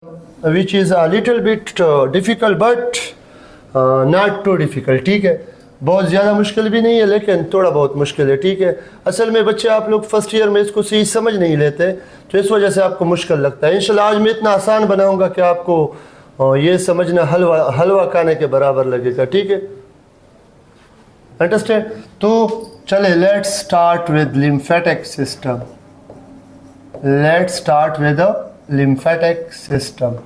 which is a little bit difficult but not too difficult. ठीक है, बहुत ज़्यादा मुश्किल भी नहीं है लेकिन थोड़ा बहुत मुश्किल है. ठीक है, असल में बच्चे आप लोग फर्स्ट ईयर में इसको सही समझ नहीं लेते तो इस वजह से आपको मुश्किल लगता है. इंशाल्लाह आज मैं इतना आसान बनाऊंगा कि आपको ये समझना हलवा खाने के बराबर लगेगा. ठीक है, अंडरस्टैंड. तो चले, let's start with lymphatic system. Let's start with the lymphatic system.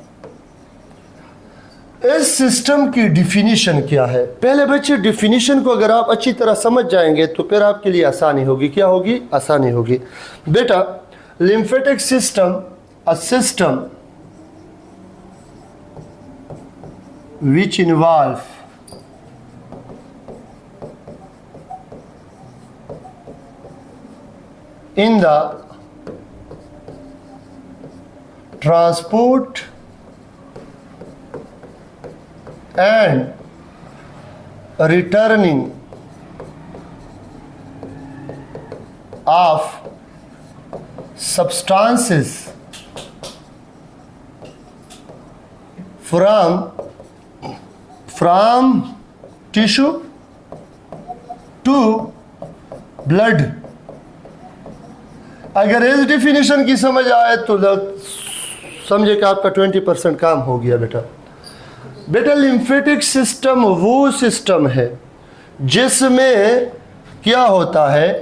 इस सिस्टम की डिफिनीशन क्या है? पहले बच्चे डिफिनीशन को अगर आप अच्छी तरह समझ जाएंगे तो फिर आपके लिए आसानी होगी. क्या होगी? आसानी होगी. बेटा, lymphatic system a system which involve in the transport and returning of substances from tissue to blood. अगर इस डिफिनीशन की समझ आए तो समझे कि आपका 20% काम हो गया. बेटा लिम्फेटिक सिस्टम वो सिस्टम है जिसमें क्या होता है?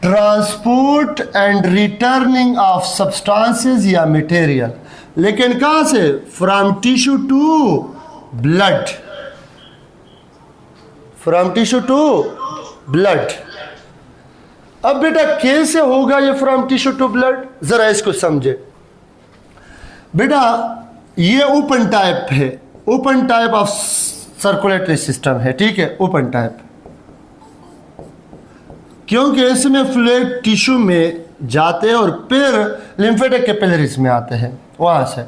Transport and returning of substances या मटेरियल. लेकिन कहां से? From tissue to blood. From tissue to blood. अब बेटा कैसे होगा ये फ्रॉम टिश्यू टू ब्लड? जरा इसको समझे. बेटा ये ओपन टाइप है, open type of circulatory system है. ठीक है, ओपन टाइप, क्योंकि इसमें फ्लूइड टिश्यू में जाते हैं और फिर लिम्फेटिक कैपिलरीज में आते हैं वहां से.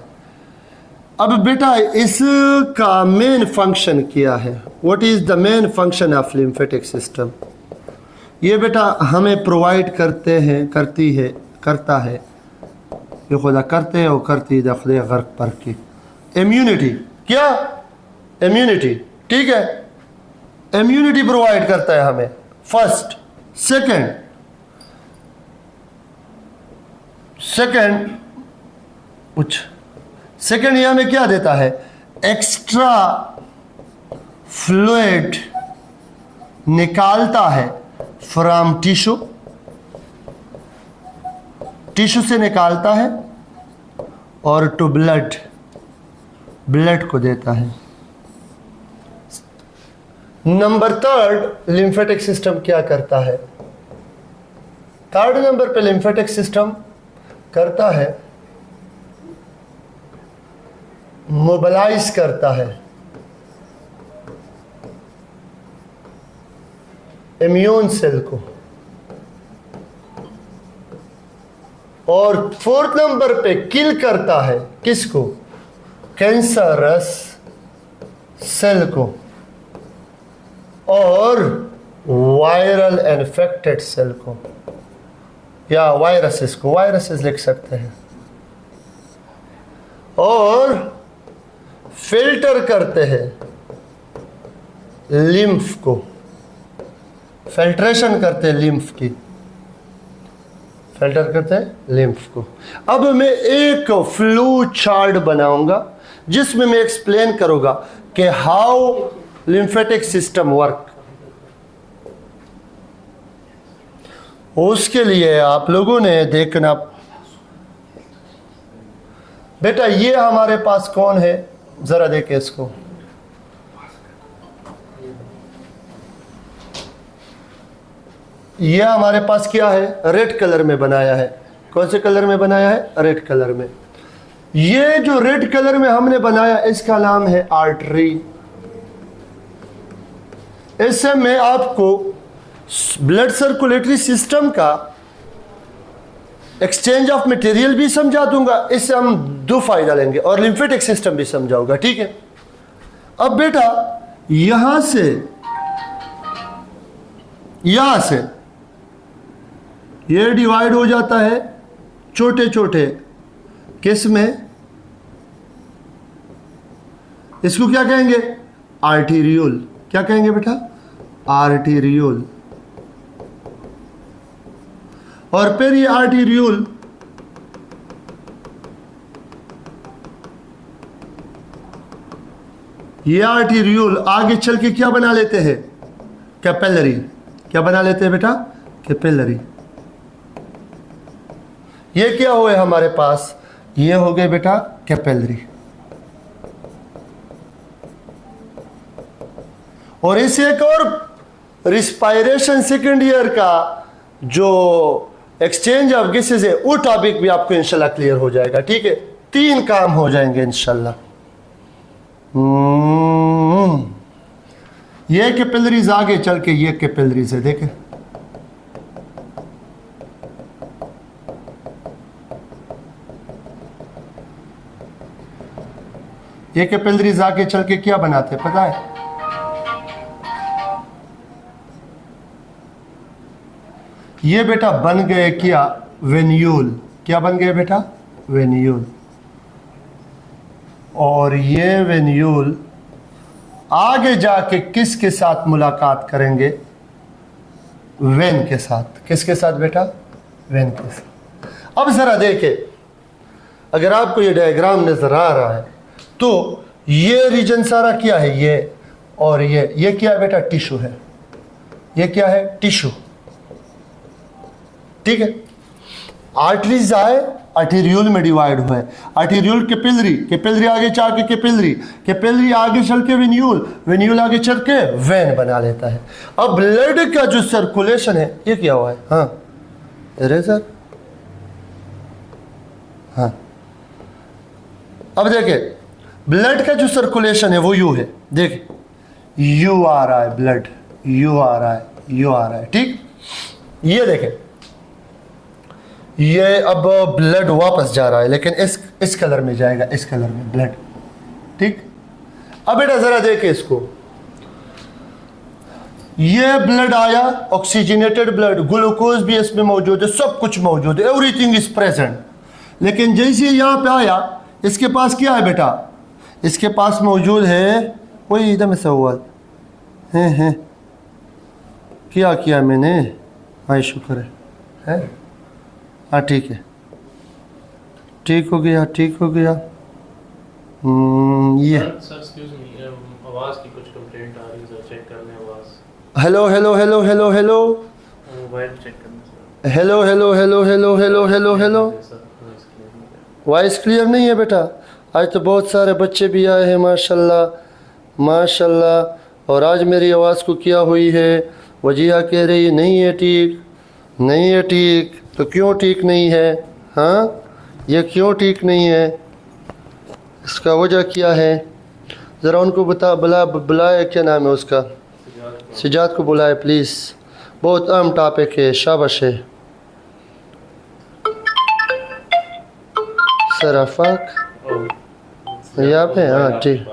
अब बेटा इसका मेन फंक्शन क्या है? What is the main function of lymphatic system? ये बेटा हमें प्रोवाइड करता है ये खुदा करते और करती खुदा गर्क पर की इम्यूनिटी. क्या? इम्यूनिटी. ठीक है, इम्यूनिटी प्रोवाइड करता है हमें. फर्स्ट. सेकंड ये हमें क्या देता है? एक्स्ट्रा फ्लूइड निकालता है फ्रॉम टिश्यू से निकालता है और टू ब्लड को देता है. नंबर थर्ड, लिम्फेटिक सिस्टम क्या करता है? थर्ड नंबर पे लिम्फेटिक सिस्टम करता है, मोबिलाइज करता है इम्यून सेल को. और फोर्थ नंबर पे किल करता है किसको? कैंसरस सेल को और वायरल इन्फेक्टेड सेल को या वायरसेस को. वायरसेस लिख सकते हैं. और फिल्टर करते हैं लिम्फ को. फिल्ट्रेशन करते हैं लिम्फ की. फिल्टर करते हैं लिम्फ को. अब मैं एक फ्लो चार्ट बनाऊंगा जिसमें मैं एक्सप्लेन करूंगा कि हाउ लिम्फेटिक सिस्टम वर्क. उसके लिए आप लोगों ने देखना. बेटा ये हमारे पास कौन है? जरा देखे इसको. यह हमारे पास क्या है? रेड कलर में बनाया है. कौन से कलर में बनाया है? रेड कलर में. ये जो रेड कलर में हमने बनाया इसका नाम है आर्टरी. इससे मैं आपको ब्लड सर्कुलेटरी सिस्टम का एक्सचेंज ऑफ मटेरियल भी समझा दूंगा. इससे हम दो फायदा लेंगे और लिम्फेटिक सिस्टम भी समझाऊंगा. ठीक है. अब बेटा यहां से ये डिवाइड हो जाता है छोटे छोटे किस में? इसको क्या कहेंगे? आर्टीरियोल। क्या कहेंगे बेटा? आर्टीरियोल। और फिर ये आर्टीरियोल आगे चल के क्या बना लेते हैं? कैपिलरी। क्या बना लेते हैं बेटा? कैपिलरी। ये क्या हुए हमारे पास? ये हो गए बेटा कैपिलरी। और इस एक और रिस्पायरेशन सेकेंड ईयर का जो एक्सचेंज ऑफ गैसेस है वो टॉपिक भी आपको इंशाल्लाह क्लियर हो जाएगा। ठीक है, 3 काम हो जाएंगे इंशाल्लाह। ये कैपिलरीज आगे चल के ये कैपिलरीज है, देखें ये कैपिलरीज आगे चल के क्या बनाते हैं पता है? ये बेटा बन गए क्या? वेन्यूल। क्या बन गए बेटा? वेन्यूल। और ये वेन्यूल आगे जाके किसके साथ मुलाकात करेंगे? वेन के साथ। किसके साथ बेटा? वेन के साथ। अब जरा देखें, अगर आपको ये डायग्राम नजर आ रहा है तो ये रीजन सारा क्या है? ये और ये क्या है बेटा? टिश्यू है। ये क्या है? टिश्यू। ठीक है, आर्टरीज आए, आर्टेरियोल में डिवाइड हुए। आर्टेरियोल कैपिलरी, कैपिलरी आगे चल के कैपिलरी, कैपिलरी आगे चल के वेन्यूल, वेन्यूल आगे चल के वेन बना लेता है। अब ब्लड का जो सर्कुलेशन है ये क्या हुआ है? हाँ इरेजर। हाँ अब देखें, ब्लड का जो सर्कुलेशन है वो यू है। देख यू आ रहा है, ब्लड यू आ रहा है, यू आ रहा है। ठीक, ये देखें, ये अब ब्लड वापस जा रहा है लेकिन इस कलर में जाएगा, इस कलर में ब्लड। ठीक, अब बेटा जरा देखें इसको, ये ब्लड आया, ऑक्सीजनेटेड ब्लड, ग्लूकोज भी इसमें मौजूद है, सब कुछ मौजूद है, एवरीथिंग इज प्रेजेंट। लेकिन जैसे यहाँ पे आया, इसके पास क्या है बेटा? इसके पास मौजूद है वही एकदम ऐसा हुआ है क्या किया मैंने? हाँ शुक्र है। हाँ ठीक है, ठीक हो गया, ठीक हो गया। ये आवाज की कुछ कंप्लेंट आ रही है, चेक कर लें आवाज। Hello hello hello hello hello, mobile check करना। Hello hello hello hello hello hello hello. Voice clear नहीं है बेटा? आज तो बहुत सारे बच्चे भी आए हैं माशाल्लाह माशाल्लाह। और आज मेरी आवाज़ को क्या हुई है? वजीहा कह रही है नहीं है ठीक, नहीं है ठीक। तो क्यों ठीक नहीं है? हाँ ये क्यों ठीक नहीं है? इसका वजह क्या है? ज़रा उनको बता, बुलाए, क्या नाम है उसका? सिजाद को बुलाए प्लीज़, बहुत अहम टॉपिक है। शाबाश है सराफाक यहाँ पे। हाँ ठीक।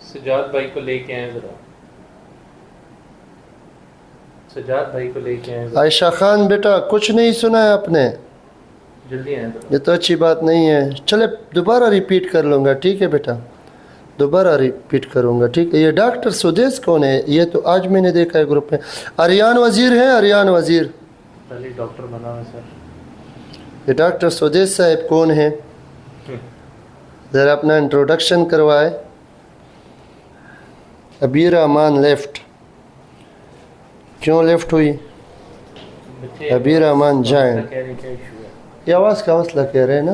सजाद भाई को लेके आए जरा, सजाद भाई को लेके आए। आयशा खान बेटा कुछ नहीं सुना है आपने? जल्दी आए जरा। ये तो अच्छी बात नहीं है। चले दोबारा रिपीट कर लूँगा, ठीक है बेटा, दोबारा रिपीट करूँगा। ठीक है, ये डॉक्टर सुदेश कौन है? ये तो आज मैंने देखा है ग्रुप में। अरियान वज़ीर है, अरियान वज़ीर पहले डॉक्टर बना है सर। ये डॉक्टर सुदेश साहब कौन है? ज़रा अपना इंट्रोडक्शन करवाए। अबीर अमान लेफ्ट, क्यों लेफ्ट हुई? अबीर अमान जॉइंट। ये आवाज़ का मसला कह रहे हैं ना?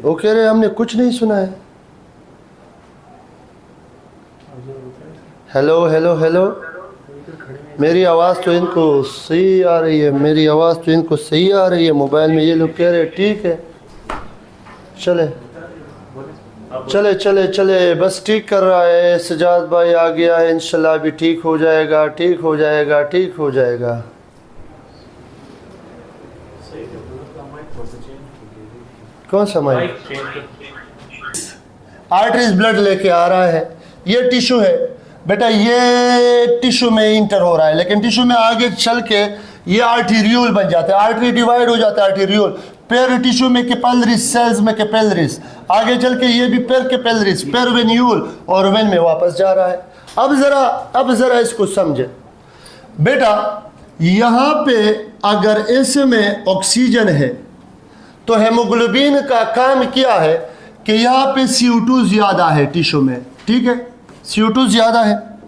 वो कह रहे हैं हमने कुछ नहीं सुना है। हेलो हेलो हेलो, मेरी आवाज़ तो इनको सही आ रही है, मेरी आवाज़ तो इनको सही आ रही है मोबाइल में। ये लोग कह रहे हैं ठीक है। चले चले चले चले, बस ठीक कर रहा है। सजाद भाई आ गया है, इंशाल्लाह भी ठीक हो जाएगा, ठीक हो जाएगा, ठीक हो जाएगा। कौन सा माइक? माइक चेंज कर। आर्टरीज ब्लड लेके आ रहा है, ये टिश्यू है बेटा, ये टिश्यू में इंटर हो रहा है, लेकिन टिश्यू में आगे चल के ये आर्टीरियोल बन जाता है, आर्टरी डिवाइड हो जाता है आर्टीरियोल, पेर टिश्यू में कैपिलरीज, सेल्स में कैपिलरीज, आगे चल के ये भी पेर कैपिलरीज, पेर वेन्यूल, और वेन में वापस जा रहा है। अब जरा इसको समझे बेटा, यहाँ पे अगर इसमें ऑक्सीजन है तो हेमोग्लोबिन का काम क्या है कि यहाँ पे CO2 ज़्यादा है टिश्यू में, ठीक है, CO2 ज़्यादा है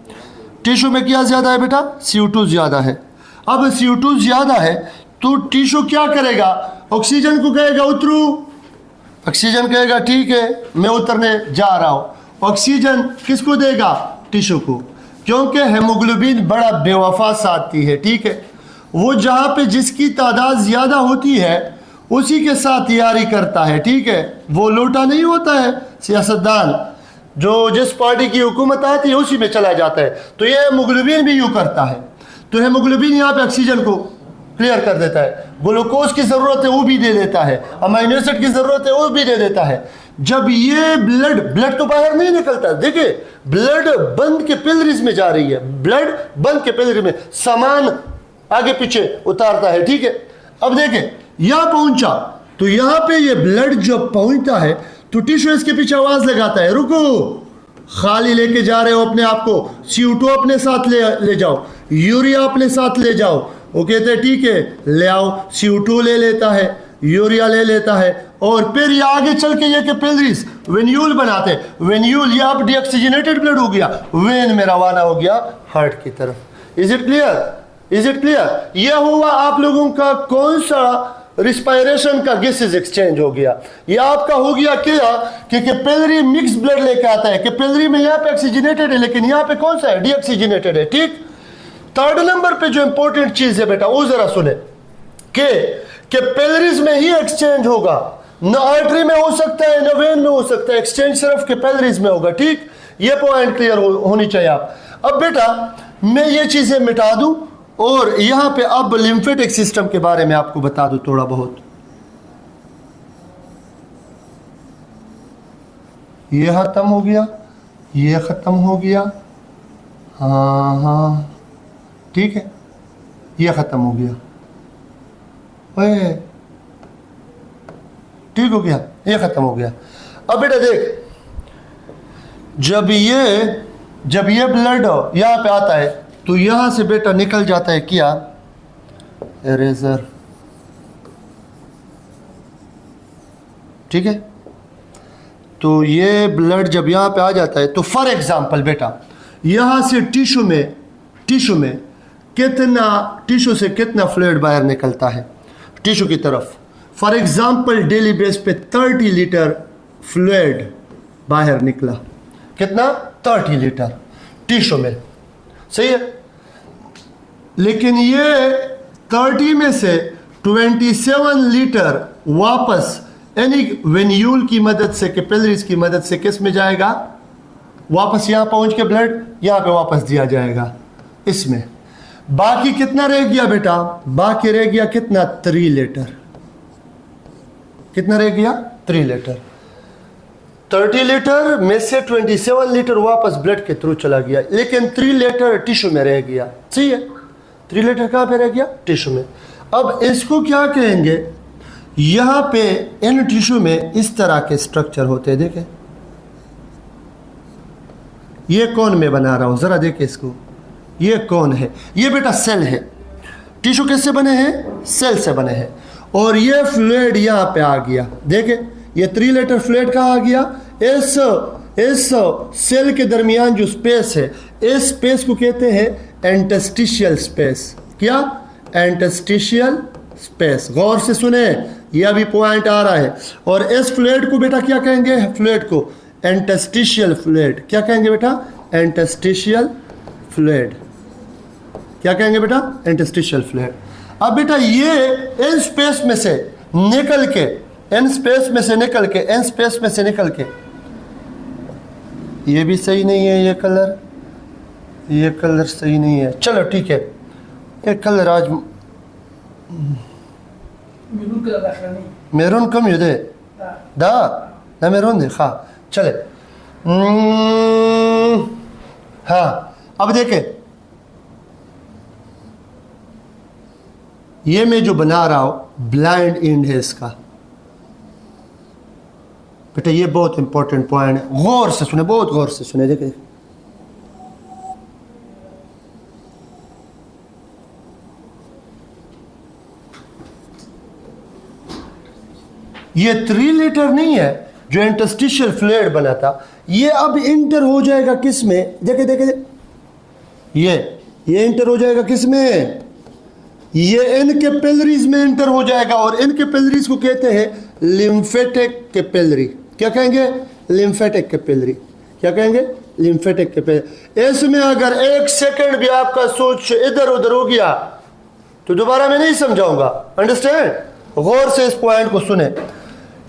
टिश्यू में, क्या ज़्यादा है बेटा? CO2 ज़्यादा है। अब CO2 ज़्यादा है तो टिश्यू क्या करेगा? ऑक्सीजन को कहेगा उतरू, ऑक्सीजन कहेगा ठीक है मैं उतरने जा रहा हूँ। ऑक्सीजन किसको देगा? टिश्यू को, क्योंकि हेमोग्लोबिन बड़ा बेवफा साथी है, ठीक है, वो जहाँ पे जिसकी तादाद ज़्यादा होती है उसी के साथ यारी करता है, ठीक है, वो लोटा नहीं होता है सियासतदान, जो जिस पार्टी की हुकूमत आती है उसी में चला जाता है। तो ये हेमोग्लोबिन भी यूँ करता है, तो हेमोग्लोबिन यहाँ पे ऑक्सीजन को क्लियर कर देता है, ग्लूकोज की ज़रूरत है वो भी दे देता है, अमीनो एसिड की ज़रूरत है वो भी दे देता है। जब ये ब्लड तो बाहर नहीं निकलता, देखिए ब्लड बंद के कैपिलरीज में जा रही है, ब्लड बंद के कैपिलरी में सामान आगे पीछे उतारता है, ठीक है। अब देखें यहाँ पहुंचा तो यहाँ पे ये ब्लड जब पहुंचता है तो टिश्यू इसके पीछे आवाज लगाता है, रुको, खाली लेके जा रहे हो अपने आप को, CO2 अपने साथ ले जाओ, यूरिया अपने साथ ले जाओ। वो कहते हैं ठीक है ले आओ, CO2 ले लेता है, यूरिया ले लेता है, और फिर ये आगे चल के ये कैपिलरीज वेन्यूल बनाते हैं, वेन्यूल ये अब डीऑक्सीजनेटेड ब्लड हो गया, वेन में रवाना हो गया हार्ट की तरफ। Is it clear? Is it clear? यह हुआ आप लोगों का कौन सा रिस्पायरेशन का गैसेस एक्सचेंज हो गया। ये आपका हो गया क्या कि कैपिलरी मिक्स ब्लड लेके आता है, कैपिलरी में यहाँ पे ऑक्सीजनेटेड है लेकिन यहाँ पे कौन सा है? डीऑक्सीजनेटेड है, ठीक। थर्ड नंबर पे जो इंपॉर्टेंट चीज है बेटा वो जरा सुने कि कैपिलरीज में ही एक्सचेंज होगा, न आर्टरी में हो सकता है न वेन में हो सकता है, एक्सचेंज सिर्फ कैपिलरीज में होगा, ठीक। ये पॉइंट क्लियर होनी चाहिए आप। अब बेटा मैं ये चीजें मिटा दूं और यहां पे अब लिम्फेटिक सिस्टम के बारे में आपको बता दूं थोड़ा बहुत। ये खत्म हो गया, ये खत्म हो गया, हाँ ठीक है, ये खत्म हो गया, ओए ठीक हो गया, ये खत्म हो गया। अब बेटा देख, जब ये ब्लड यहाँ पे आता है तो यहाँ से बेटा निकल जाता है क्या? इरेजर, ठीक है। तो ये ब्लड जब यहाँ पे आ जाता है तो फॉर एग्जांपल बेटा यहाँ से टिश्यू में टिश्यू से कितना फ्लूइड बाहर निकलता है टिश्यू की तरफ। फॉर एग्जांपल डेली बेस पे 30 लीटर फ्लूइड बाहर निकला, कितना? 30 लीटर टिश्यू में, सही है। लेकिन ये 30 में से 27 लीटर वापस यानी वेन्यूल की मदद से, कैपिलरीज की मदद से किस में जाएगा? वापस यहाँ पहुँच के ब्लड यहाँ पे वापस दिया जाएगा इसमें। बाकी कितना रह गया बेटा? बाकी रह गया कितना? 3 लीटर। कितना रह गया? 3 लीटर। 30 लीटर में से 27 लीटर वापस ब्लड के थ्रू चला गया, लेकिन 3 लीटर टिश्यू में रह गया, सही है। 3 लीटर कहाँ पे रह गया? टिश्यू में। अब इसको क्या कहेंगे? यहाँ पे इन टिश्यू में इस तरह के स्ट्रक्चर होते हैं, देखें ये कौन मैं बना रहा हूँ, ज़रा देखें इसको, ये कौन है? ये बेटा सेल है। टिश्यू किससे बने हैं? सेल से बने हैं। और ये फ्लूइड यहाँ पे आ गया, देखें ये 3 लीटर फ्लूइड कहाँ आ गया? इस सेल के दरमियान जो स्पेस है, इस स्पेस को कहते हैं इंटरस्टिशियल स्पेस। क्या? Interstitial space. गौर से सुने, ये अभी पॉइंट आ रहा है। और इस फ्लूइड को बेटा क्या कहेंगे? फ्लूइड को इंटरस्टिशियल फ्लूइड। क्या कहेंगे बेटा? Interstitial fluid. क्या कहेंगे बेटा? Interstitial fluid. अब बेटा ये इन स्पेस में से निकल के इन स्पेस में से निकल के ये भी सही नहीं है, ये कलर सही नहीं है, चलो ठीक है, ये कलर आज Minun ke akhirnya. मेरून कम युदे दा ना मेरून दे हाँ चले हाँ अब देखे ये मैं जो बना रहा हूं ब्लाइंड एंड है इसका बेटा ये बहुत इंपॉर्टेंट पॉइंट है गौर से सुने बहुत गौर से सुने देखे ये 3 लीटर नहीं है जो इंटरस्टिशियल फ्लूइड बना था ये अब इंटर हो जाएगा किस में देखे देखे ये इंटर हो जाएगा किस में ये इन कैपिलरीज में इंटर हो जाएगा और इन कैपिलरीज को कहते हैं लिम्फेटिक कैपिलरी क्या कहेंगे लिम्फेटिक कैपिलरी क्या कहेंगे लिम्फेटिक कैपिलरी इसमें अगर 1 सेकंड भी आपका सोच इधर उधर हो गया तो दोबारा मैं नहीं समझाऊंगा अंडरस्टैंड गौर से इस पॉइंट को सुने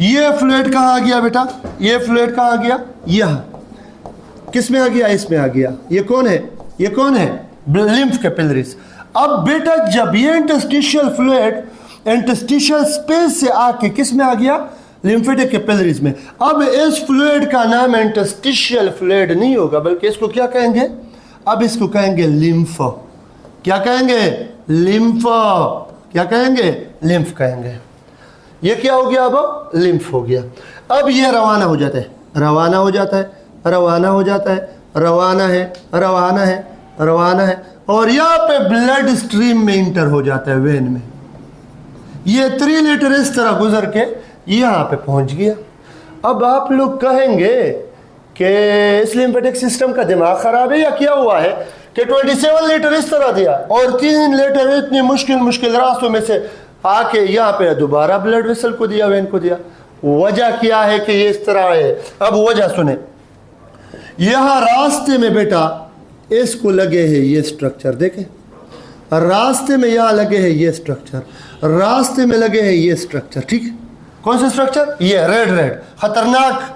ये फ्लूइड कहाँ आ गया बेटा ये फ्लूइड कहाँ आ गया यहां किस में आ गया इसमें आ गया ये कौन है लिम्फ कैपिलरीज अब बेटा जब ये इंटरस्टिशियल फ्लूइड इंटरस्टिशियल स्पेस से आके किस में आ गया लिम्फेटिक कैपिलरीज में अब इस फ्लूइड का नाम इंटरस्टिशियल फ्लूइड नहीं होगा बल्कि इसको क्या कहेंगे अब इसको कहेंगे लिम्फ क्या कहेंगे लिम्फ क्या कहेंगे लिम्फ कहेंगे ये क्या हो गया अब लिम्फ हो गया अब ये रवाना हो जाता है रवाना हो जाता है रवाना हो जाता है रवाना है रवाना है रवाना है और यहाँ पे ब्लड स्ट्रीम में इंटर हो जाता है वेन में ये 3 लीटर इस तरह गुजर के यहाँ पे पहुँच गया अब आप लोग कहेंगे कि इस लिम्फेटिक सिस्टम का दिमाग खराब है या क्या हुआ है कि 27 लीटर इस तरह दिया और 3 लीटर इतनी मुश्किल रास्तों में से आके यहाँ पे दोबारा ब्लड वेसल को दिया वेन को दिया वजह क्या है कि ये इस तरह है अब वजह सुने यहाँ रास्ते में बेटा इसको लगे हैं ये स्ट्रक्चर देखें रास्ते में यहाँ लगे हैं ये स्ट्रक्चर रास्ते में लगे हैं ये स्ट्रक्चर ठीक है कौन सा स्ट्रक्चर ये रेड खतरनाक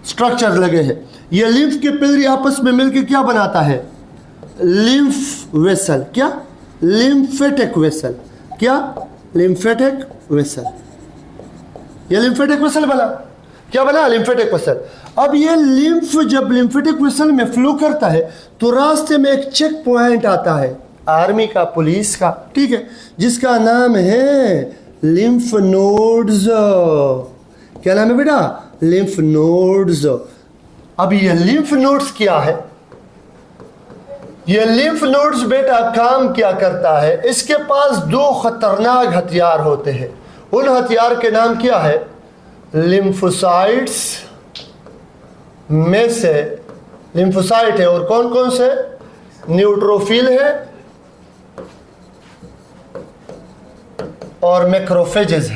स्ट्रक्चर लगे हैं ये लिम्फ कैपिलरी आपस में मिलकर क्या बनाता है लिम्फ वेसल क्या लिम्फेटिक वेसल क्या लिम्फेटिक वेसल ये लिम्फेटिक वेसल बना क्या बना लिम्फेटिक वेसल अब ये लिम्फ जब लिम्फेटिक वेसल में फ्लो करता है तो रास्ते में एक चेक पॉइंट आता है आर्मी का पुलिस का ठीक है जिसका नाम है लिम्फ नोड्स क्या नाम है बेटा लिम्फ नोड्स अब ये लिम्फ नोड्स क्या है ये लिम्फ नोड्स बेटा काम क्या करता है इसके पास 2 खतरनाक हथियार होते हैं उन हथियार के नाम क्या है लिम्फोसाइट्स में से लिम्फोसाइट है और कौन कौन से न्यूट्रोफिल है और मैक्रोफेजेस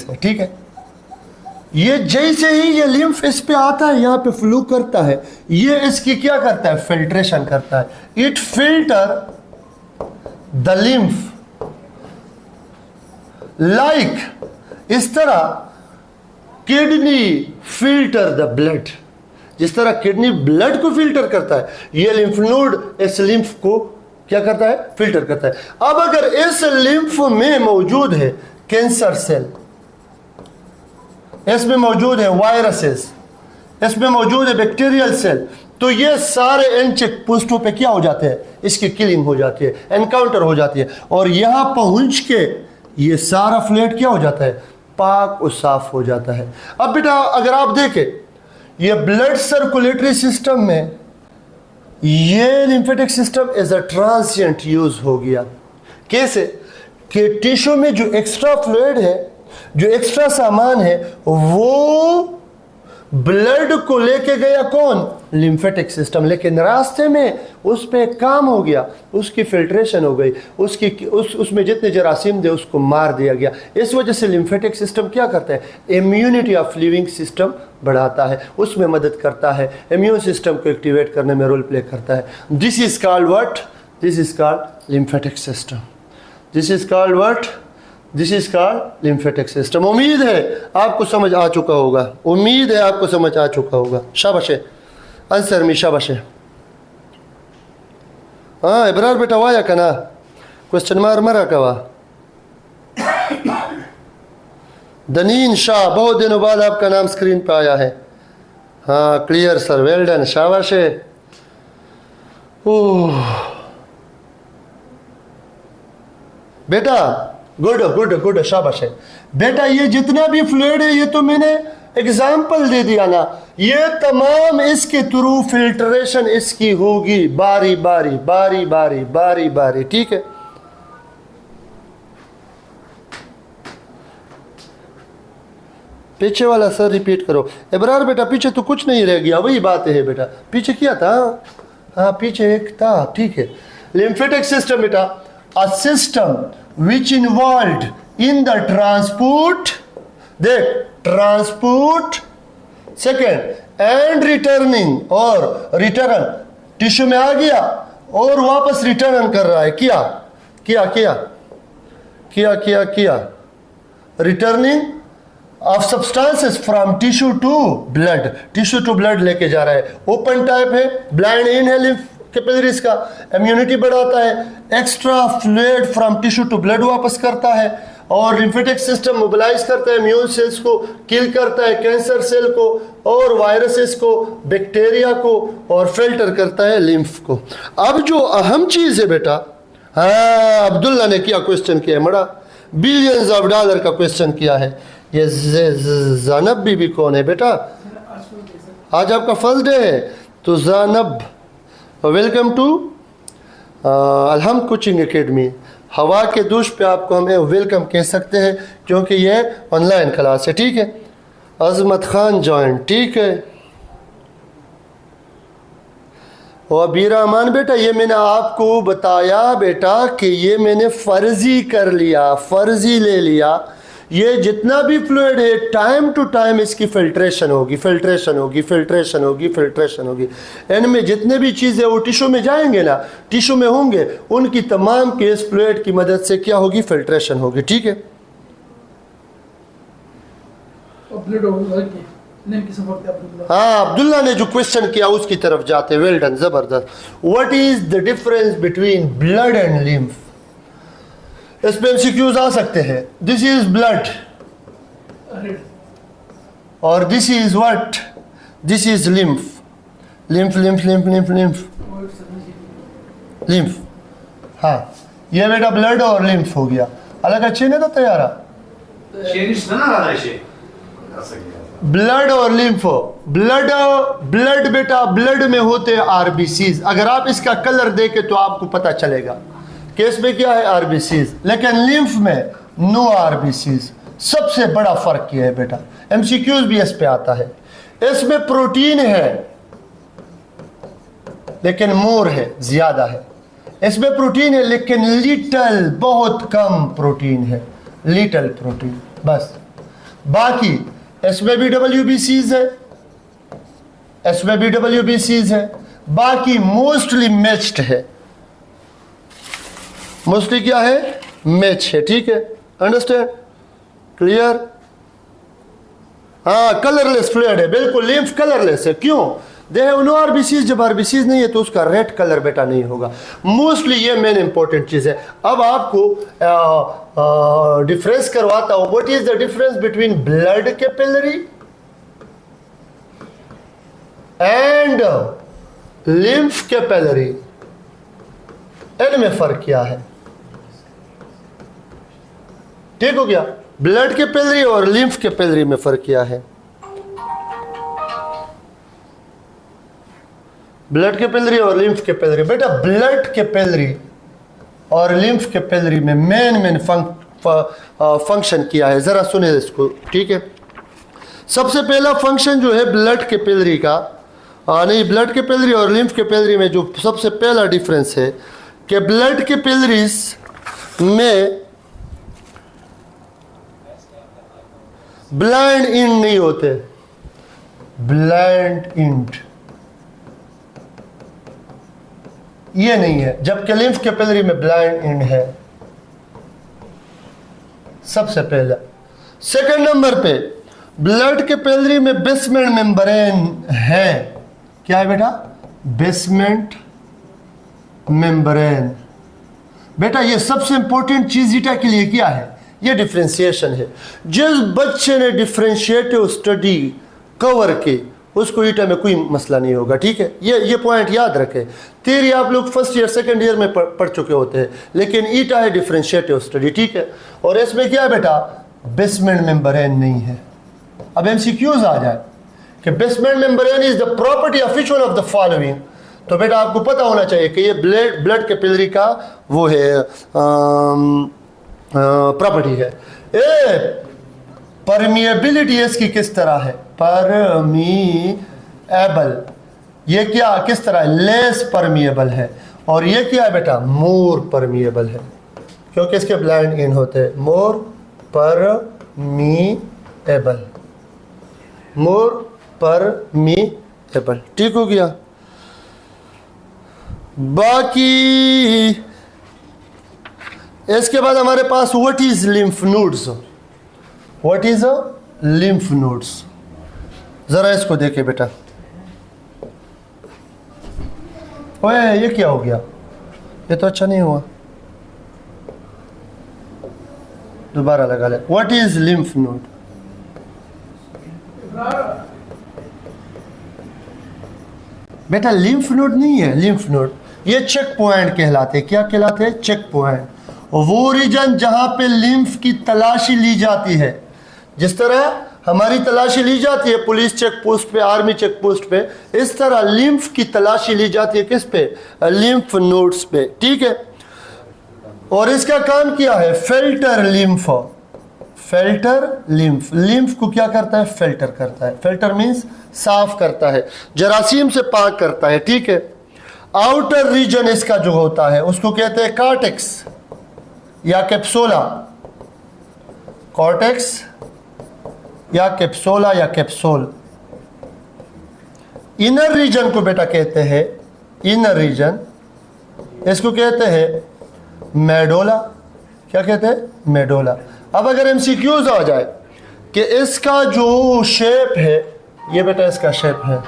है ठीक है ये जैसे ही ये लिम्फ इस पे आता है यहाँ पे फ्लो करता है ये इसकी क्या करता है फिल्ट्रेशन करता है it filter the lymph like इस तरह किडनी फिल्टर द ब्लड जिस तरह किडनी ब्लड को फिल्टर करता है ये लिम्फ नोड इस लिम्फ को क्या करता है फिल्टर करता है अब अगर इस लिम्फ में मौजूद है कैंसर सेल इसमें मौजूद है वायरसेस इसमें मौजूद है बैक्टीरियल सेल तो ये सारे इन चेक पोस्टों पे क्या हो जाते हैं इसकी किलिंग हो जाती है एनकाउंटर हो जाती है और यहाँ पहुँच के ये सारा फ्लूइड क्या हो जाता है पाक और साफ हो जाता है अब बेटा अगर आप देखें ये ब्लड सर्कुलेटरी सिस्टम में ये lymphatic system as a transient use हो गया कैसे कि टिश्यू में जो एक्स्ट्रा फ्लूइड है जो एक्स्ट्रा सामान है वो ब्लड को लेके गया कौन लिम्फेटिक सिस्टम लेकिन रास्ते में उस पे काम हो गया उसकी फिल्ट्रेशन हो गई उसमें जितने जरासीम थे उसको मार दिया गया इस वजह से लिम्फेटिक सिस्टम क्या करता है इम्यूनिटी ऑफ लिविंग सिस्टम बढ़ाता है उसमें मदद करता है इम्यून सिस्टम को एक्टिवेट करने में रोल प्ले करता है this is called what this is called lymphatic system this is called what this is called lymphatic system उम्मीद है आपको समझ आ चुका होगा उम्मीद है आपको समझ आ चुका होगा शाबाश आंसर में शाबाश हाँ इब्रार बेटा वाया कना क्वेश्चन मार मरा कवा दनीन शाह, बहुत दिनों बाद आपका नाम स्क्रीन पे आया है। हाँ क्लियर सर, वेल डन, शाबाश है। ओह बेटा, गुड गुड गुड, शाबाश है बेटा। ये जितना भी फ्लूइड है, ये तो मैंने एग्जाम्पल दे दिया ना, ये तमाम इसके थ्रू फिल्ट्रेशन इसकी होगी बारी बारी बारी बारी बारी बारी, ठीक है। पीछे वाला सर रिपीट करो। इब्रार बेटा पीछे तो कुछ नहीं रह गया, वही बात है बेटा, पीछे क्या था? हाँ पीछे एक था, ठीक है। लिम्फेटिक सिस्टम बेटा, a system which involved in the transport, देख ट्रांसपोर्ट, सेकेंड एंड रिटर्निंग, और रिटर्न टिश्यू में आ गया और वापस रिटर्न कर रहा है, किया किया किया किया किया किया, returning of substances from tissue to blood, tissue to blood लेके जा रहा है। ओपन टाइप है, ब्लाइंड इन है लिम्फ कैपिलरीज का, इम्यूनिटी बढ़ाता है, extra fluid from tissue to blood वापस करता है, और लिम्फेटिक सिस्टम मोबिलाइज करता है, इम्यून सेल्स को किल करता है, कैंसर सेल को और वायरसेस को, बैक्टीरिया को, और फिल्टर करता है लिम्फ को। अब जो अहम चीज़ है बेटा, हाँ अब्दुल्ला ने किया क्वेश्चन किया है, बड़ा बिलियंस ऑफ डॉलर का क्वेश्चन किया है। ये ज़ैनब बीबी कौन है बेटा? आज आपका फर्स्ट डे है, तो Zainab welcome to Alhamd coaching academy. हवा के दूश पे आपको हमें वेलकम कह सकते हैं, क्योंकि ये ऑनलाइन क्लास है, ठीक है। अजमत खान जॉइन, ठीक है। और अबीर रहमान बेटा, ये मैंने आपको बताया बेटा कि ये मैंने फ़र्जी कर लिया, फ़र्जी ले लिया। ये जितना भी फ्लूइड है, टाइम टू टाइम इसकी फिल्ट्रेशन होगी, फिल्ट्रेशन होगी, फिल्ट्रेशन होगी, फिल्ट्रेशन होगी। इनमें जितने भी चीज़ें वो टिश्यू में जाएंगे ना, टिश्यू में होंगे, उनकी तमाम के इस फ्लूइड की मदद से क्या होगी? फिल्ट्रेशन होगी, ठीक है। हाँ अब्दुल्ला ने जो क्वेश्चन किया उसकी तरफ जाते, वेल डन, जबरदस्त। What is the difference between blood and lymph? इसमें एमसीक्यूज आ सकते हैं। दिस इज ब्लड और this is what? This is lymph, lymph lymph lymph lymph lymph lymph. हाँ ये बेटा ब्लड और लिम्फ हो गया। अलग अच्छे ने तो तैयार ब्लड और लिम्फ। ब्लड ब्लड बेटा, ब्लड में होते हैं आरबीसीज। अगर आप इसका कलर देखें तो आपको पता चलेगा केस में क्या है, आरबीसीज। लेकिन लिम्फ में नो आरबीसीज। सबसे बड़ा फर्क यह है बेटा, एमसीक्यूज भी इस पे आता है। इसमें प्रोटीन है लेकिन मोर है, ज्यादा है। इसमें प्रोटीन है लेकिन लिटल, बहुत कम प्रोटीन है, लिटल प्रोटीन बस। बाकी इसमें भी WBCs है, इसमें भी WBCs है। बाकी मोस्टली मैच्ड है, मोस्टली क्या है? मैच है, ठीक है। अंडरस्टैंड? क्लियर? हाँ कलरलेस फ्लूइड है, बिल्कुल लिम्फ कलरलेस है। क्यों? They have no RBCs. जब आरबीसीज नहीं है तो उसका रेड कलर बेटा नहीं होगा। मोस्टली ये मेन इंपॉर्टेंट चीज है। अब आपको डिफरेंस करवाता हूं। What is the difference between blood capillary and lymph capillary? इनमें फर्क क्या है? ठीक हो गया? ब्लड कैपिलरी और लिम्फ कैपिलरी में फर्क क्या है? ब्लड कैपिलरी और लिम्फ कैपिलरी बेटा, ब्लड कैपिलरी और लिम्फ कैपिलरी में मेन फंक्शन किया है। जरा सुने इसको, ठीक है। सबसे पहला फंक्शन जो है ब्लड कैपिलरी का, नहीं ब्लड कैपिलरी और लिम्फ कैपिलरी में जो सबसे पहला डिफरेंस है कि ब्लड कैपिलरीज में ब्लाइंड इंड नहीं होते, ब्लाइंड इंड ये नहीं है, जबकि लिम्फ कैपिलरी में ब्लाइंड इंड है। सबसे पहला। सेकंड नंबर पे ब्लड कैपिलरी में बेसमेंट मेम्ब्रेन है। क्या है बेटा? Basement membrane. बेटा ये सबसे इंपॉर्टेंट चीज ईटा के लिए क्या है ये डिफ्रेंशिएशन है। जिस बच्चे ने डिफ्रेंशिएटिव स्टडी कवर की उसको ईटा में कोई मसला नहीं होगा, ठीक है। ये पॉइंट याद रखें। थियरी आप लोग फर्स्ट ईयर सेकंड ईयर में पढ़ चुके होते हैं, लेकिन ईटा है डिफ्रेंशिएटिव स्टडी, ठीक है। और इसमें क्या है बेटा, बेसमेंट मेम्ब्रेन नहीं है। अब एमसीक्यूज आ जाए कि basement membrane is the property of which one of the following, तो बेटा आपको पता होना चाहिए कि ये ब्लड कैपिलरी का वो है प्रॉपर्टी है। परमिएबिलिटी इसकी किस तरह है, परमिएबल, ये क्या किस तरह है, लेस परमिएबल है। और ये क्या है बेटा, मोर परमिएबल है, क्योंकि इसके ब्लाइंड इन होते हैं। मोर परमिएबल, मोर परमिएबल, ठीक हो गया। बाकी इसके बाद हमारे पास what is lymph nodes, what is a lymph nodes, जरा इसको देखे बेटा। ओए ये क्या हो गया, ये तो अच्छा नहीं हुआ, दोबारा लगा ले। व्हाट इज लिम्फ नोड, बेटा लिम्फ नोड नहीं है, लिम्फ नोड ये चेक पॉइंट कहलाते हैं। क्या कहलाते हैं, चेक पॉइंट। वो रीजन जहां पे लिम्फ की तलाशी ली जाती है, जिस तरह हमारी तलाशी ली जाती है पुलिस चेक पोस्ट पे, आर्मी चेक पोस्ट पे, इस तरह लिम्फ की तलाशी ली जाती है किस पे, लिम्फ नोड्स पे, ठीक है। और इसका काम क्या है, filter lymph, filter lymph. Lymph को क्या करता है, फिल्टर करता है। फिल्टर मींस साफ करता है, जरासीम से पाक करता है, ठीक है। आउटर रीजन इसका जो होता है उसको कहते हैं कॉर्टेक्स या कैप्सोला, कॉर्टेक्स या कैप्सोला या कैप्सूल। इनर रीजन को बेटा कहते हैं, इनर रीजन, इसको कहते हैं मेडोला। क्या कहते हैं, मेडोला। अब अगर एमसीक्यूज आ जाए कि इसका जो शेप है, ये बेटा इसका शेप है,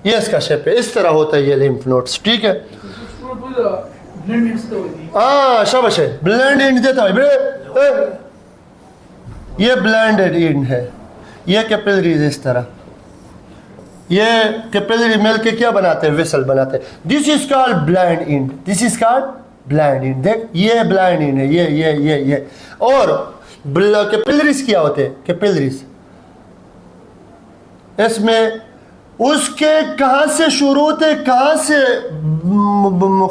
ये इसका शेप है, इस तरह होता है ये लिम्फ नोड्स, ठीक है। हाँ शाबाश है, ब्लेंड इन देता है बेटे, ये ब्लेंडेड इन है। ये कैपिलरीज इस तरह, ये कैपिलरी मिल के क्या बनाते हैं, वेसल बनाते हैं। This is called blind in, this is called blind इन। देख ये ब्लाइंड इन है, ये और कैपिलरीज क्या होते हैं, कैपिलरीज इसमें उसके कहां से शुरू होते, कहां से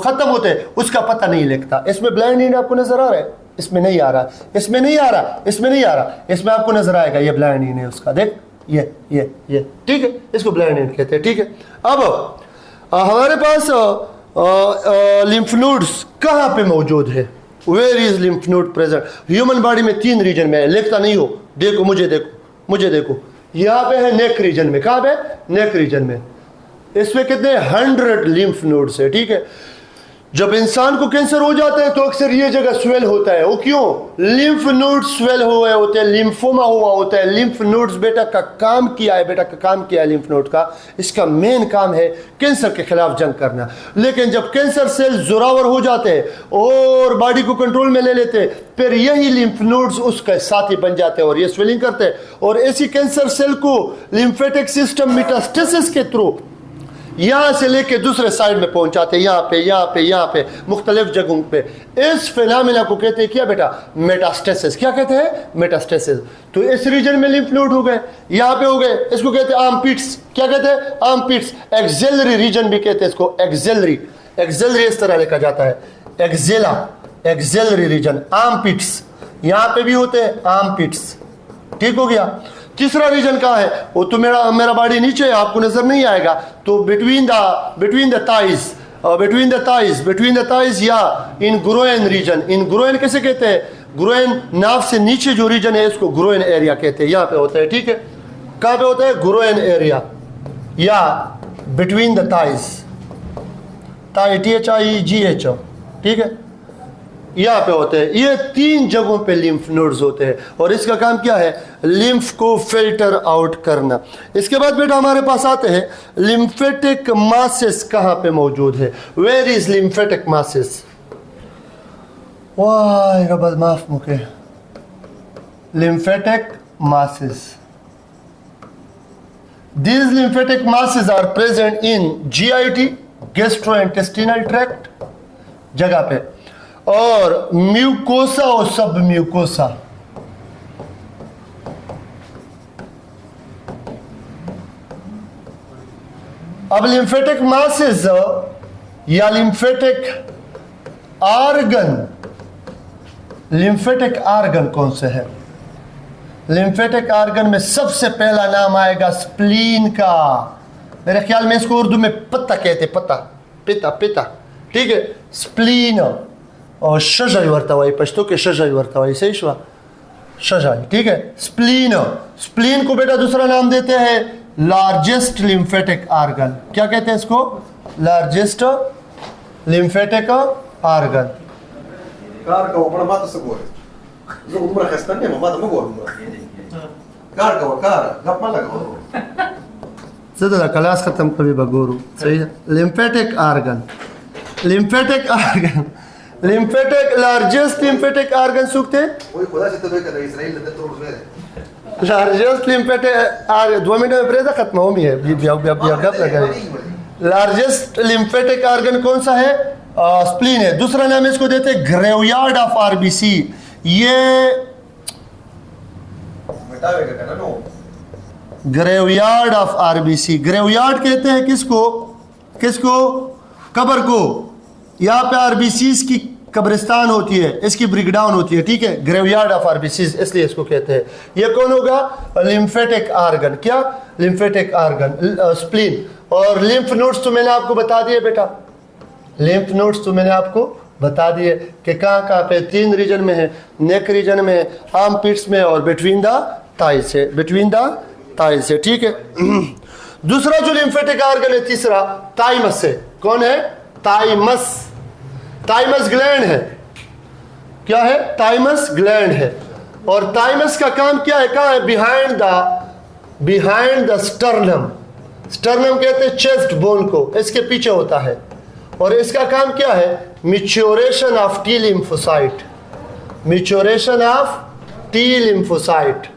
खत्म होते, उसका पता नहीं लगता। इसमें ब्लाइंड इन आपको नजर आ रहा है, इसमें नहीं आ रहा, इसमें नहीं आ रहा, इसमें नहीं आ रहा, इसमें आपको नजर आएगा, ये ब्लाइंड इन है उसका। देख ये ठीक है, इसको ब्लाइंड इन कहते हैं, ठीक है। अब हमारे पास लिम्फ नोड्स कहां पे मौजूद है, where is lymph node present. Human body में 3 रीजन में है, लिखता नहीं हो, देखो मुझे देखो, यहाँ पे है नेक रीजन में। कहाँ पे, नेक रीजन में। इसमें कितने 100 लिम्फ नोड्स है, ठीक है। जब इंसान को कैंसर हो जाता है तो अक्सर ये जगह स्वेल होता है, वो क्यों, लिम्फ नोड स्वेल हुए होते हैं, लिम्फोमा हुआ होता है। लिम्फ नोड्स बेटा का काम किया है, लिम्फ नोड का, इसका मेन काम है कैंसर के खिलाफ जंग करना। लेकिन जब कैंसर सेल जोरावर हो जाते हैं और बॉडी को कंट्रोल में ले लेते हैं, फिर यही लिम्फ नोड्स उसका साथी बन जाते हैं और ये स्वेलिंग करते हैं। और ऐसी कैंसर सेल को लिम्फेटिक सिस्टम मेटास्टेसिस के थ्रू यहाँ से लेके दूसरे साइड में पहुंचाते हैं, यहाँ पे मुख्तलिफ जगहों पे। इस फिनोमेना को कहते हैं क्या बेटा, मेटास्टेसिस। क्या कहते हैं, मेटास्टेसिस। तो इस रीजन में लिम्फ नोड हो गए, यहाँ पे हो गए, इसको कहते हैं आर्मपिट्स। क्या कहते हैं, आर्मपिट्स। एक्सेलरी रीजन भी कहते हैं इसको, एक्सेलरी इस तरह लिखा जाता है, एक्सेलरी रीजन, आर्मपिट्स। यहाँ पे भी होते हैं आर्मपिट्स, ठीक हो गया। तीसरा रीजन कहाँ है, वो तो मेरा बॉडी नीचे है, आपको नजर नहीं आएगा। तो बिटवीन द थाइज या इन ग्रोइन रीजन। इन ग्रोइन कैसे कहते हैं, ग्रोइन नाव से नीचे जो रीजन है इसको ग्रोइन एरिया कहते हैं, यहाँ पे होता है, ठीक है। कहाँ पे होता है, ग्रोइन एरिया या बिटवीन द थाइज, THIGH, ठीक है, यहाँ पे होते हैं। ये 3 जगहों पे लिम्फ नोड्स होते हैं और इसका काम क्या है, लिम्फ को फिल्टर आउट करना। इसके बाद बेटा हमारे पास आते हैं लिम्फेटिक मासेस कहाँ पे मौजूद है, वेयर इज लिम्फेटिक मासेस। वाह रब्बल माफ मुके lymphatic masses. These lymphatic masses are present in GIT, gastrointestinal tract जगह पे, और म्यूकोसा और सब म्यूकोसा। अब लिम्फेटिक मासेस या लिम्फेटिक आर्गन कौन से है? लिम्फेटिक आर्गन में सबसे पहला नाम आएगा स्प्लीन का। मेरे ख्याल में इसको उर्दू में पत्ता कहते, पत्ता, पिता, पिता, ठीक है, स्प्लीन। और शजाई वर्तावाई पश्तो के शजाई वर्तावाई सही शुआ शजाई, ठीक है, स्प्लीन। स्प्लीन को बेटा दूसरा नाम देते हैं लार्जेस्ट लिम्फेटिक आर्गन। क्या कहते हैं इसको? Largest lymphatic organ. Cara, para mata essa coisa. Jogo do Braga está mesmo, mata meu gol. Cara, gap mal लगा। ज़रा क्लास ख़त्म कभी बगोरू सही है। Lymphatic organ, lymphatic organ, lymphatic largest lymphatic organ सूखते वही खुदा से तो कर इसराइल ने तो रोज मेरे लार्जेस्ट लिम्फेटिक आर्गन 2 मिनट में प्रेजा खत्म हो गया गप लगा। लार्जेस्ट लिम्फेटिक आर्गन कौन सा है? स्प्लीन है। दूसरा नाम इसको देते हैं ग्रेवयार्ड ऑफ आरबीसी। ये मिटावेगा क्या no graveyard of RBC. Graveyard कहते हैं किसको? किसको? कब्र को। यहाँ पे आरबीसीज की कब्रिस्तान होती है, इसकी ब्रेकडाउन होती है, ठीक है, ग्रेवयार्ड ऑफ आरबीसीज इसलिए इसको कहते हैं। ये कौन होगा? Lymphatic organ. क्या? Lymphatic organ, spleen. और लिम्फ नोड्स तो मैंने आपको बता दिए बेटा, लिम्फ नोड्स तो मैंने आपको बता दिए कि कहाँ कहाँ पे 3 रीजन में है, नेक रीजन में, आर्म पिट्स में, और बिटवीन द थाइस है, बिटवीन द थाइस है, ठीक है। दूसरा जो लिम्फेटिक आर्गन है तीसरा, थाइमस है। कौन है? थाइमस। थाइमस ग्लैंड है। क्या है? थाइमस ग्लैंड है। और थाइमस का काम क्या है? कहाँ है? Behind the sternum. स्टर्नम कहते हैं चेस्ट बोन को, इसके पीछे होता है। और इसका काम क्या है? Maturation of T lymphocyte, maturation of T lymphocyte,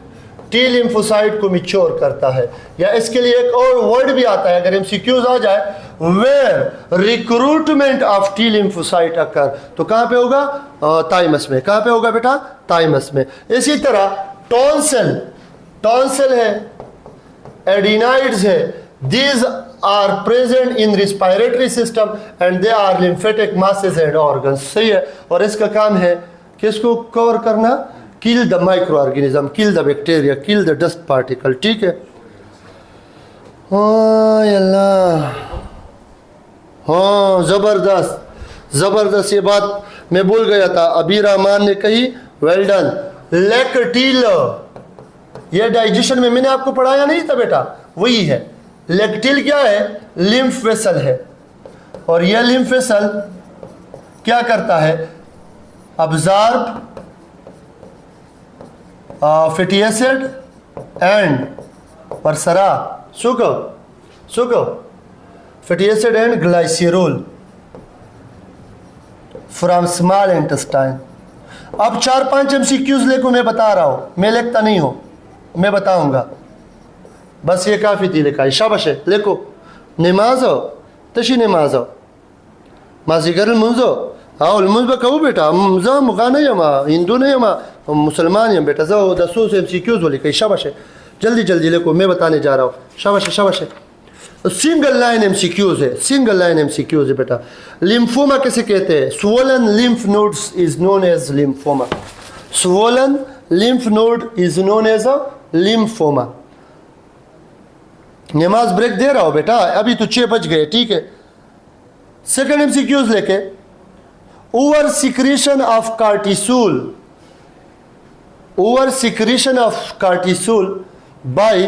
T lymphocyte को मैच्योर करता है। या इसके लिए एक और वर्ड भी आता है, अगर एमसीक्यूज आ जाए, where recruitment of T lymphocyte occur, तो कहाँ पे होगा? थाइमस में। कहाँ पे होगा बेटा? थाइमस में। इसी तरह टॉन्सिल, टॉन्सिल है, एडिनाइड्स है। These are present in respiratory system and they are lymphatic masses and organs। सही है। और इसका काम है किसको कवर करना? Kill the micro organism, kill the bacteria, kill the dust particle, ठीक है। अल्लाह, हाँ ज़बरदस्त ज़बरदस्त, ये बात मैं भूल गया था, अभी रहमान ने कही, वेल डन। लैक्टिल, ये डाइजेशन में मैंने आपको पढ़ाया नहीं था बेटा, वही है। लैक्टिल क्या है? लिम्फ वेसल है। और यह लिम्फ वेसल क्या करता है? अब्जॉर्ब फैटी एसिड एंड परसरा sugar fatty acid and glycerol from small intestine. अब 4-5 MCQs लेको मैं बता रहा हूँ, मैं लिखता नहीं हूँ, मैं बताऊंगा, बस ये काफ़ी थी लिखा है। शाबाश है, लेको नमाज हो तशी नमाज हो माजीगर मुंजो आओ मुंज बकऊ बेटा मुजा मुगा नहीं हमा हिंदू नहीं हमा मुसलमान हैं बेटा, जाओ 10 MCQs हो लिखा है। शाबाश है, जल्दी जल्दी लेको, मैं बताने जा रहा हूँ। शाबाश है, शाबाश है। सिंगल लाइन MCQs है, सिंगल लाइन MCQs है बेटा। लिम्फोमा किसे कहते हैं? Swollen lymph nodes is known as lymphoma. Swollen lymph node is known as a lymphoma. नमाज ब्रेक दे रहा हो बेटा, अभी तो 6 बज गए, ठीक है। सेकंड MCQs लेके, over secretion of cortisol, over secretion of cortisol by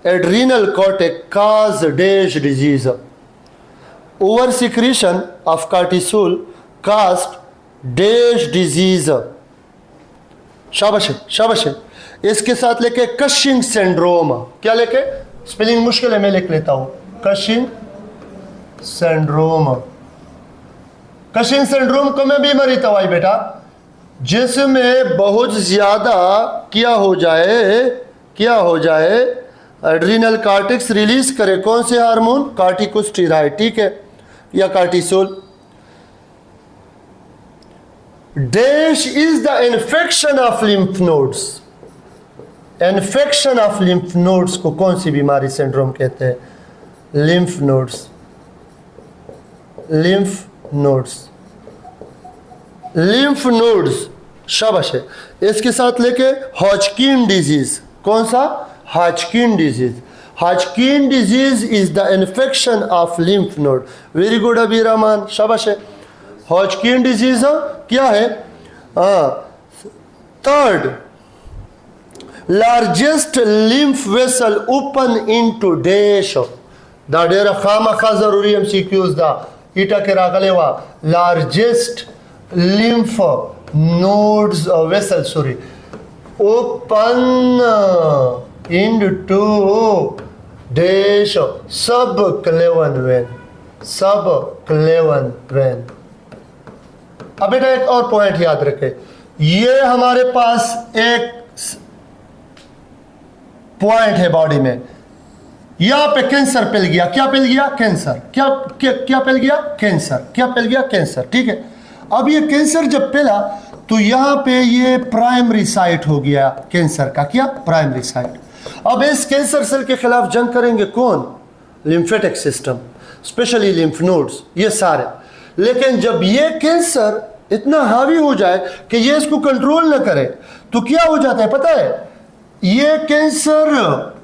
adrenal cortex cause dash disease। Over secretion of cortisol caused dash disease। शाबाश है, शाबाश है। इसके साथ लेके कशिंग सिंड्रोम। क्या लेके? स्पेलिंग मुश्किल है, मैं लिख लेता हूं, कशिंग सिंड्रोम। कशिंग सिंड्रोम को मैं बीमारी तवाई बेटा, जिसमें बहुत ज़्यादा क्या हो जाए एड्रिनल कार्टेक्स रिलीज करे कौन से हार्मोन, कार्टिकोस्टेरॉइड, ठीक है, या cortisol. Dash is the infection of lymph nodes. Infection of lymph nodes को कौन सी बीमारी सिंड्रोम कहते हैं? Lymph nodes, lymph nodes, lymph nodes, शाबाश है। इसके साथ लेके हॉजकिन डिजीज, कौन सा? Hodgkin disease. Hodgkin disease is the infection of lymph node. Very good Abi Rahman, शाबाश है। हॉजकिन डिजीज क्या है? Third largest lymph vessel open into dash दाडेरा खामा खा जरूरी MCQs दा ईटा के रागलेवा largest lymph nodes vessel sorry open into dash subclavian when, सब क्लेवन वेन। अब बेटा एक और पॉइंट याद रखें, ये हमारे पास एक पॉइंट है बॉडी में, यहां पे कैंसर फैल गया, क्या फैल गया? कैंसर। क्या फैल गया? कैंसर। क्या फैल गया? कैंसर, ठीक है। अब ये कैंसर जब फैला तो यहां पे ये प्राइमरी साइट हो गया कैंसर का, क्या? Primary site. अब इस कैंसर सेल के खिलाफ जंग करेंगे कौन? Lymphatic system, specially lymph nodes, ये सारे। लेकिन जब ये कैंसर इतना हावी हो जाए कि ये इसको कंट्रोल न करे तो क्या हो जाता है पता है? ये कैंसर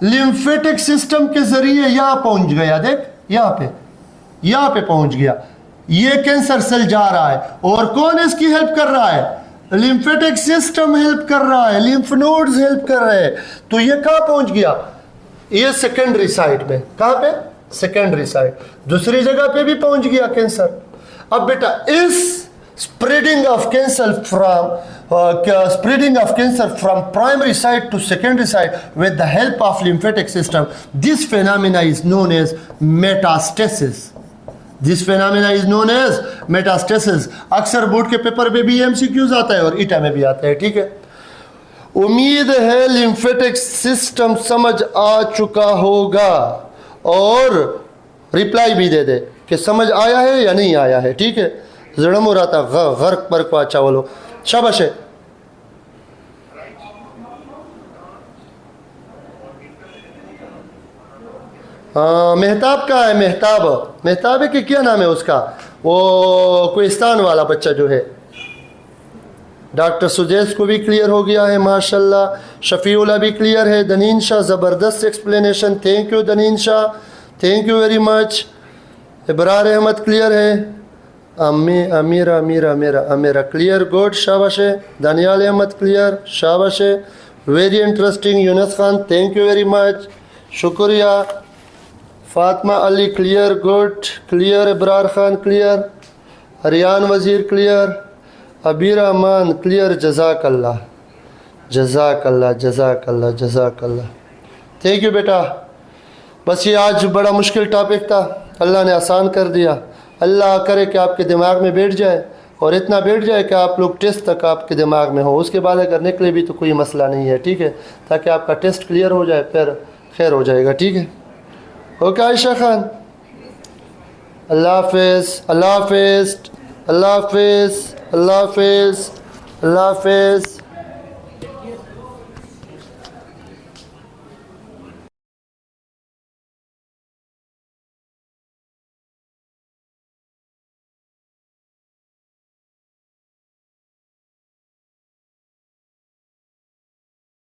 लिम्फेटिक सिस्टम के जरिए यहां पहुंच गया, देख यहां पे पहुंच गया। ये कैंसर सेल जा रहा है और कौन इसकी हेल्प कर रहा है? लिम्फेटिक सिस्टम हेल्प कर रहा है, लिम्फ नोड्स हेल्प कर रहे हैं। तो ये कहां पहुंच गया? ये सेकेंडरी साइड में। कहां पे? Secondary side. दूसरी जगह पे भी पहुंच गया कैंसर। अब बेटा इस spreading of cancer from primary site to secondary site with the help of lymphatic system, this phenomena is known as metastasis. This phenomena is known as metastasis. अक्सर बोर्ड के पेपर में भी MCQs आता है और ईटा में भी आता है, ठीक है। उम्मीद है लिम्फेटिक सिस्टम समझ आ चुका होगा और रिप्लाई भी दे दे कि समझ आया है या नहीं आया है, ठीक है। जड़म हो रहा था गर्क पर को अच्छा बोलो, शाबाश है। मेहताब का है, मेहताब है कि क्या नाम है उसका, वो कोहिस्तान वाला बच्चा जो है। डॉक्टर सुजैस को भी क्लियर हो गया है माशाल्लाह, शफीउल्लाह भी क्लियर है। दनीन शाह ज़बरदस्त explanation, thank you Daneen Shah, thank you very much. Ibrar Ahmad clear है, अमीरा क्लियर, गुड, शाबाश है। दानियाल अहमद क्लियर, शाबाश है, very interesting. Younus Khan thank you very much, शुक्रिया। Fatima Ali clear, good, clear. Ibrar Khan clear, Ariyan Wazir clear, अबीर रहमान क्लियर। जज़ाकल्लाह जज़ाकल्लाह जज़ाकल्लाह जज़ाकल्लाह, थैंक यू बेटा। बस ये आज बड़ा मुश्किल टॉपिक था, अल्लाह ने आसान कर दिया। अल्लाह करे कि आपके दिमाग में बैठ जाए और इतना बैठ जाए कि आप लोग टेस्ट तक आपके दिमाग में हो, उसके बाद अगर निकले भी तो कोई मसला नहीं है, ठीक है, ताकि आपका टेस्ट क्लियर हो जाए, फिर खैर हो जाएगा, ठीक है। ओके आयशा खान, अल्लाह हाफिज़, अल्लाह हाफिज़, अल्लाह हाफिज़, अल्लाह हाफिज़, अल्लाह हाफिज़।